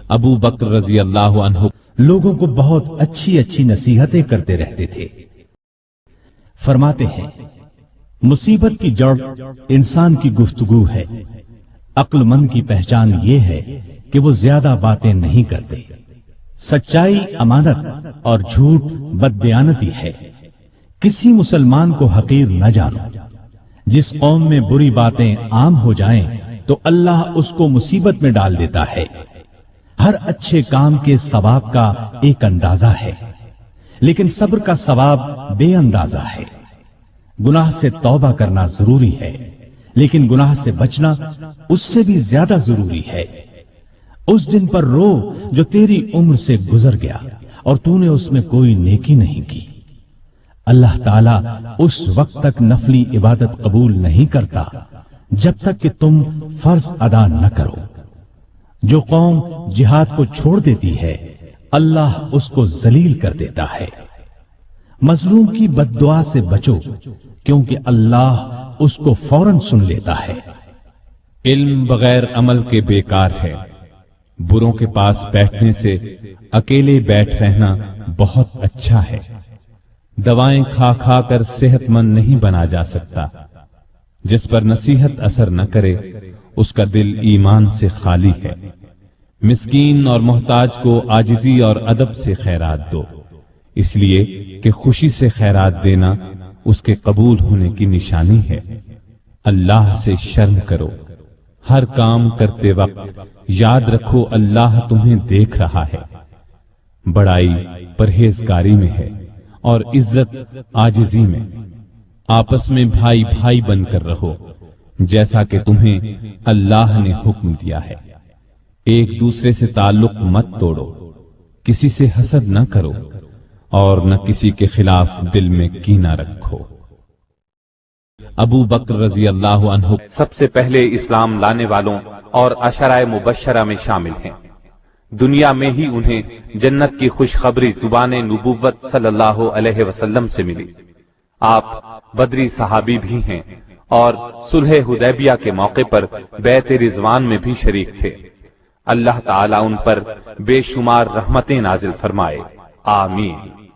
ابو بکر رضی اللہ عنہ لوگوں کو بہت اچھی اچھی نصیحتیں کرتے رہتے تھے۔ فرماتے ہیں مصیبت کی جڑ انسان کی گفتگو ہے، عقل مند کی پہچان یہ ہے کہ وہ زیادہ باتیں نہیں کرتے۔ سچائی امانت اور جھوٹ بددیانتی ہے۔ کسی مسلمان کو حقیر نہ جانو۔ جس قوم میں بری باتیں عام ہو جائیں تو اللہ اس کو مصیبت میں ڈال دیتا ہے۔ ہر اچھے کام کے ثواب کا ایک اندازہ ہے، لیکن صبر کا ثواب بے اندازہ ہے۔ گناہ سے توبہ کرنا ضروری ہے، لیکن گناہ سے بچنا اس سے بھی زیادہ ضروری ہے۔ اس دن پر رو جو تیری عمر سے گزر گیا اور تو نے اس میں کوئی نیکی نہیں کی۔ اللہ تعالیٰ اس وقت تک نفلی عبادت قبول نہیں کرتا جب تک کہ تم فرض ادا نہ کرو۔ جو قوم جہاد کو چھوڑ دیتی ہے اللہ اس کو ذلیل کر دیتا ہے۔ مظلوم کی بد دعا سے بچو کیونکہ اللہ اس کو فوراً سن لیتا ہے۔ علم بغیر عمل کے بیکار ہے۔ بروں کے پاس بیٹھنے سے اکیلے بیٹھ رہنا بہت اچھا ہے۔ دوائیں کھا کھا کر صحت مند نہیں بنا جا سکتا۔ جس پر نصیحت اثر نہ کرے اس کا دل ایمان سے خالی ہے۔ مسکین اور محتاج کو عاجزی اور ادب سے خیرات دو، اس لیے کہ خوشی سے خیرات دینا اس کے قبول ہونے کی نشانی ہے۔ اللہ سے شرم کرو۔ ہر کام کرتے وقت یاد رکھو اللہ تمہیں دیکھ رہا ہے۔ بڑائی پرہیزگاری میں ہے اور عزت عاجزی میں۔ آپس میں بھائی بھائی بن کر رہو جیسا کہ تمہیں اللہ نے حکم دیا ہے۔ ایک دوسرے سے تعلق مت توڑو، کسی سے حسد نہ کرو اور نہ کسی کے خلاف دل میں کینہ رکھو۔ ابو بکر رضی اللہ عنہ سب سے پہلے اسلام لانے والوں اور عشرہ مبشرہ میں شامل ہیں۔ دنیا میں ہی انہیں جنت کی خوشخبری زبان نبوت صلی اللہ علیہ وسلم سے ملی۔ آپ بدری صحابی بھی ہیں اور صلح حدیبیہ کے موقع پر بیعت رضوان میں بھی شریک تھے۔ اللہ تعالیٰ ان پر بے شمار رحمتیں نازل فرمائے، آمین۔